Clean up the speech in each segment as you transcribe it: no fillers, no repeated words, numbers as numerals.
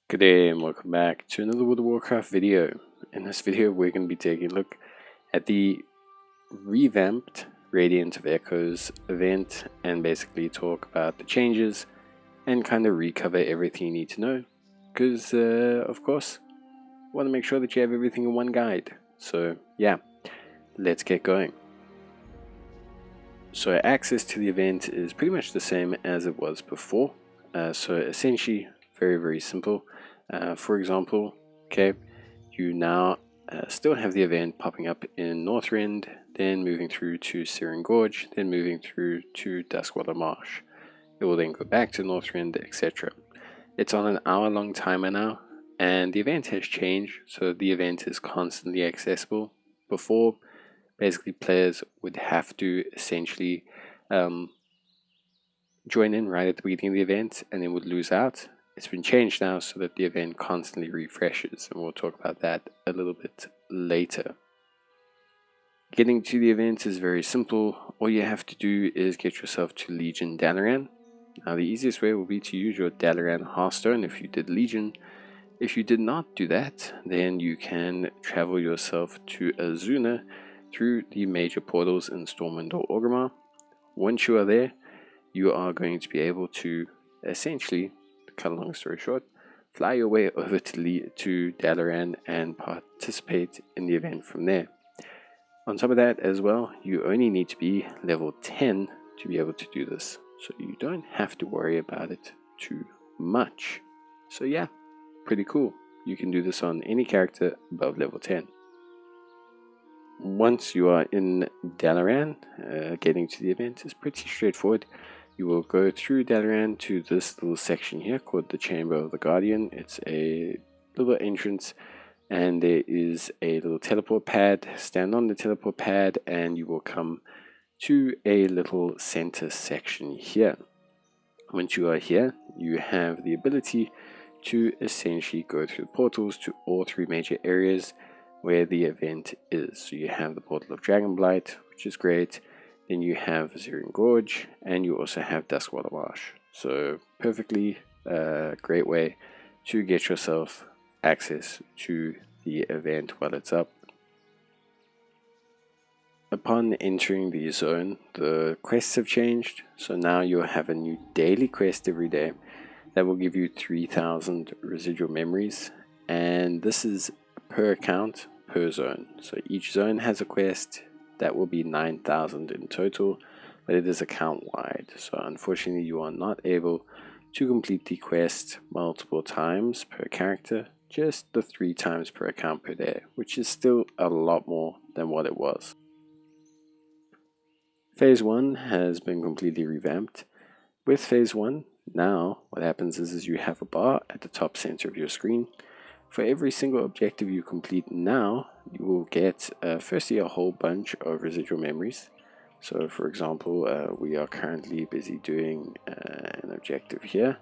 Good day and welcome back to another World of Warcraft video. In this video we're going to be taking a look at the revamped Radiant of Echoes event and basically talk about the changes and kind of recover everything you need to know because of course I want to make sure that you have everything in one guide. So yeah, let's get going. So access to the event is pretty much the same as it was before. So essentially very simple. For example, okay, you now still have the event popping up in Northrend, then moving through to Searing Gorge, then moving through to Duskwater Marsh. It will then go back to Northrend, etc. It's on an hour-long timer now, and the event has changed, so the event is constantly accessible. Before, basically players would have to essentially join in right at the beginning of the event and then would lose out. It's been changed now so that the event constantly refreshes, and we'll talk about that a little bit later. Getting to the event is very simple. All you have to do is get yourself to Legion Dalaran. Now the easiest way will be to use your Dalaran Hearthstone if you did Legion. If you did not do that, then you can travel yourself to Azuna through the major portals in Stormwind or Orgrimmar. Once you are there, you are going to be able to essentially, to cut a long story short, fly your way over to Dalaran and participate in the event from there. On top of that as well, you only need to be level 10 to be able to do this, so you don't have to worry about it too much. So yeah, pretty cool. You can do this on any character above level 10. Once you are in Dalaran, getting to the event is pretty straightforward. You will go through Dalaran to this little section here called the Chamber of the Guardian. It's a little entrance and there is a little teleport pad. Stand on the teleport pad and you will come to a little center section here. Once you are here, you have the ability to essentially go through the portals to all three major areas where the event is. So you have the portal of Dragonblight, which is great. Then you have Searing Gorge, and you also have Duskwater Marsh. So perfectly great way to get yourself access to the event while it's up. Upon entering the zone, the quests have changed. So now you'll have a new daily quest every day that will give you 3,000 residual memories, and this is per account per zone. So each zone has a quest that will be 9,000 in total, but it is account wide. So unfortunately you are not able to complete the quest multiple times per character, just the 3 times per account per day, which is still a lot more than what it was. Phase 1 has been completely revamped. With Phase 1, now what happens is you have a bar at the top center of your screen. For every single objective you complete now, you will get firstly a whole bunch of residual memories. So for example, we are currently busy doing an objective here,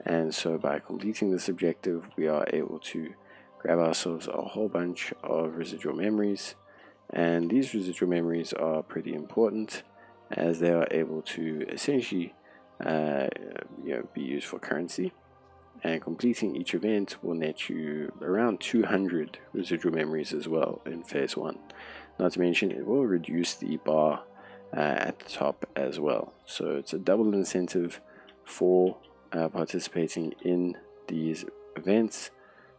and so by completing this objective we are able to grab ourselves a whole bunch of residual memories, and these residual memories are pretty important as they are able to essentially be used for currency. And completing each event will net you around 200 residual memories as well in Phase 1. Not to mention it will reduce the bar at the top as well. So it's a double incentive for participating in these events.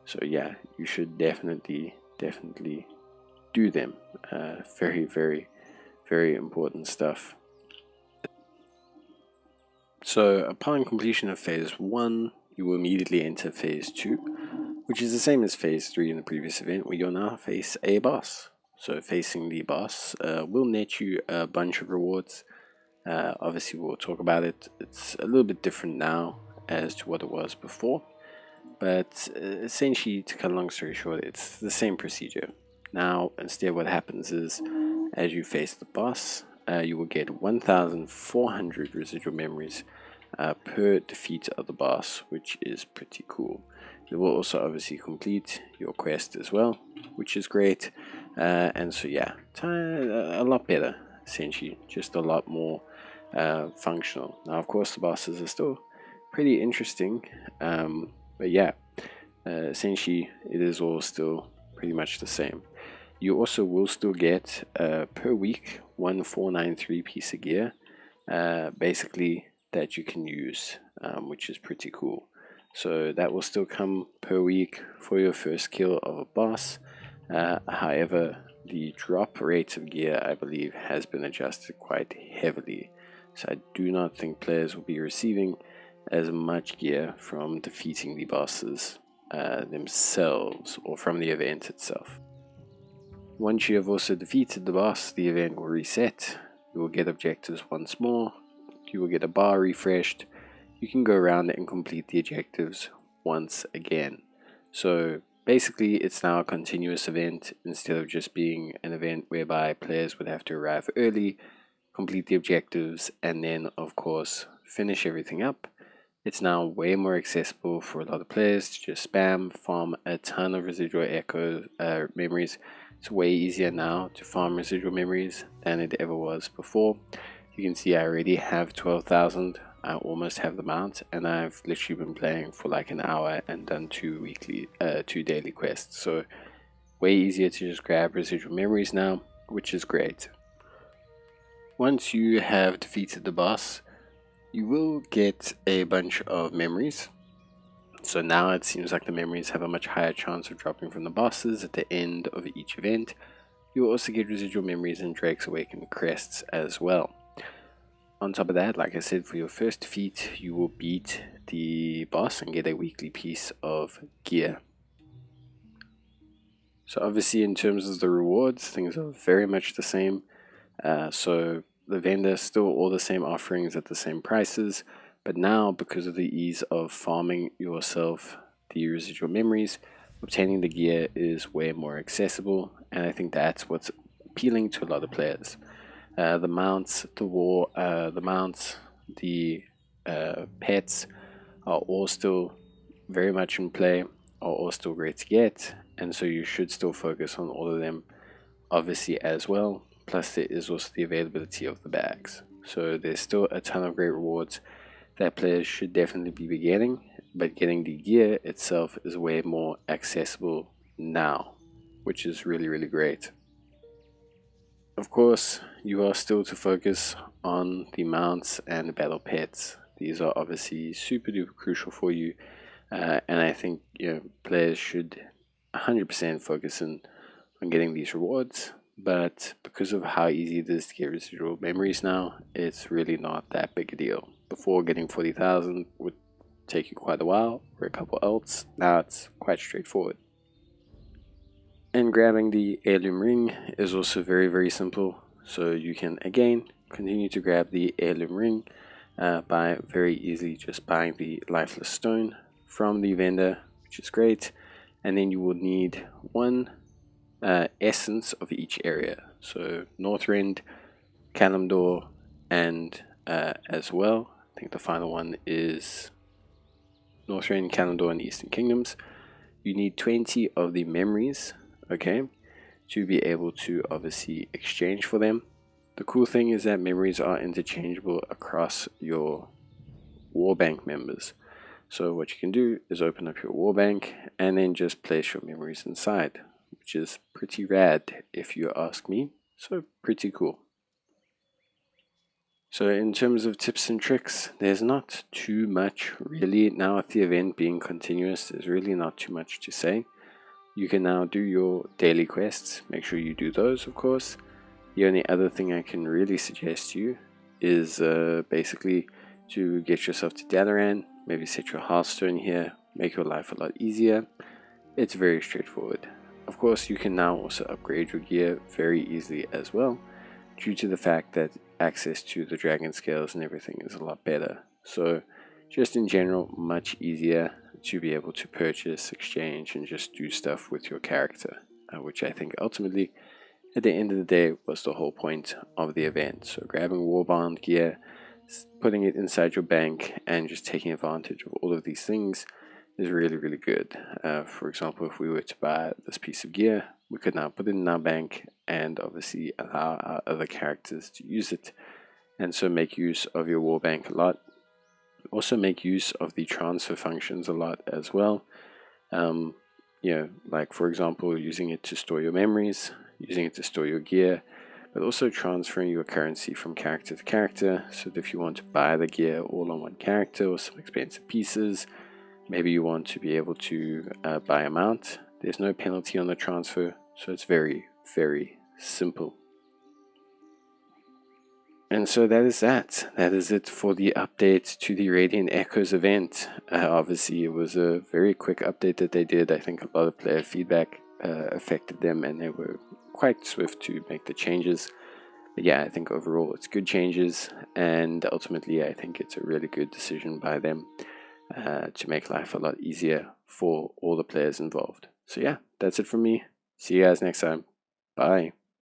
So yeah, you should definitely do them. Very important stuff. So upon completion of Phase 1, you will immediately enter Phase 2, which is the same as Phase 3 in the previous event, where you'll now face a boss. So facing the boss will net you a bunch of rewards. Obviously we'll talk about it. It's a little bit different now as to what it was before, but essentially, to cut a long story short, it's the same procedure. Now instead what happens is, as you face the boss, you will get 1,400 residual memories per defeat of the boss, which is pretty cool. It will also obviously complete your quest as well, which is great. And so yeah, a lot better, essentially, just a lot more functional. Now of course the bosses are still pretty interesting. But yeah, essentially it is all still pretty much the same. You also will still get per week 1493 piece of gear, basically that you can use, which is pretty cool. So that will still come per week for your first kill of a boss. However, the drop rate of gear, I believe, has been adjusted quite heavily. So I do not think players will be receiving as much gear from defeating the bosses themselves or from the event itself. Once you have also defeated the boss, the event will reset. You will get objectives once more. You will get a bar refreshed. You can go around and complete the objectives once again. So basically, it's now a continuous event instead of just being an event whereby players would have to arrive early, complete the objectives, and then, of course, finish everything up. It's now way more accessible for a lot of players to just spam, farm a ton of residual memories. It's way easier now to farm residual memories than it ever was before. You can see I already have 12,000. I almost have the mount, and I've literally been playing for like an hour and done two daily quests. So way easier to just grab residual memories now, which is great. Once you have defeated the boss, you will get a bunch of memories. So now it seems like the memories have a much higher chance of dropping from the bosses at the end of each event. You will also get residual memories and Drake's Awakened crests as well. On top of that, like I said, for your first defeat, you will beat the boss and get a weekly piece of gear. So obviously in terms of the rewards, things are very much the same. So the vendor still all the same offerings at the same prices, but now because of the ease of farming yourself the residual memories, obtaining the gear is way more accessible, and I think that's what's appealing to a lot of players. The mounts, the pets are all still very much in play, are all still great to get, and so you should still focus on all of them obviously as well. Plus there is also the availability of the bags. So there's still a ton of great rewards that players should definitely be getting, but getting the gear itself is way more accessible now, which is really, really great. Of course, you are still to focus on the mounts and the battle pets. These are obviously super duper crucial for you, and I think players should 100% focus on getting these rewards. But because of how easy it is to get residual memories now, it's really not that big a deal. Before, getting 40,000 would take you quite a while, or a couple ults. Now it's quite straightforward. And grabbing the heirloom ring is also very, very simple. So you can again continue to grab the heirloom ring by very easily just buying the lifeless stone from the vendor, which is great. And then you will need one essence of each area. So Northrend, Kalimdor, and as well, I think the final one is Northrend, Kalimdor, and Eastern Kingdoms. You need 20 of the memories, okay, to be able to obviously exchange for them. The cool thing is that memories are interchangeable across your warbank members. So what you can do is open up your warbank and then just place your memories inside, which is pretty rad if you ask me. So pretty cool. So in terms of tips and tricks, there's not too much really. Now with the event being continuous, there's really not too much to say. You can now do your daily quests. Make sure you do those, of course. The only other thing I can really suggest to you is basically to get yourself to Dalaran, maybe set your hearthstone here, make your life a lot easier. It's very straightforward. Of course, you can now also upgrade your gear very easily as well, due to the fact that access to the dragon scales and everything is a lot better. So just in general, much easier to be able to purchase, exchange, and just do stuff with your character, which I think ultimately at the end of the day was the whole point of the event. So grabbing warband gear, putting it inside your bank, and just taking advantage of all of these things is really, really good. For example, if we were to buy this piece of gear, we could now put it in our bank and obviously allow our other characters to use it, and so make use of your war bank a lot, also make use of the transfer functions a lot as well. Like for example, using it to store your memories, using it to store your gear, but also transferring your currency from character to character. So that if you want to buy the gear all on one character or some expensive pieces, maybe you want to be able to buy a mount, there's no penalty on the transfer, so it's very, very simple. And so that is that. That is it for the update to the Radiant Echoes event. Obviously, it was a very quick update that they did. I think a lot of player feedback affected them, and they were quite swift to make the changes. But yeah, I think overall it's good changes, and ultimately I think it's a really good decision by them to make life a lot easier for all the players involved. So yeah, that's it from me. See you guys next time. Bye.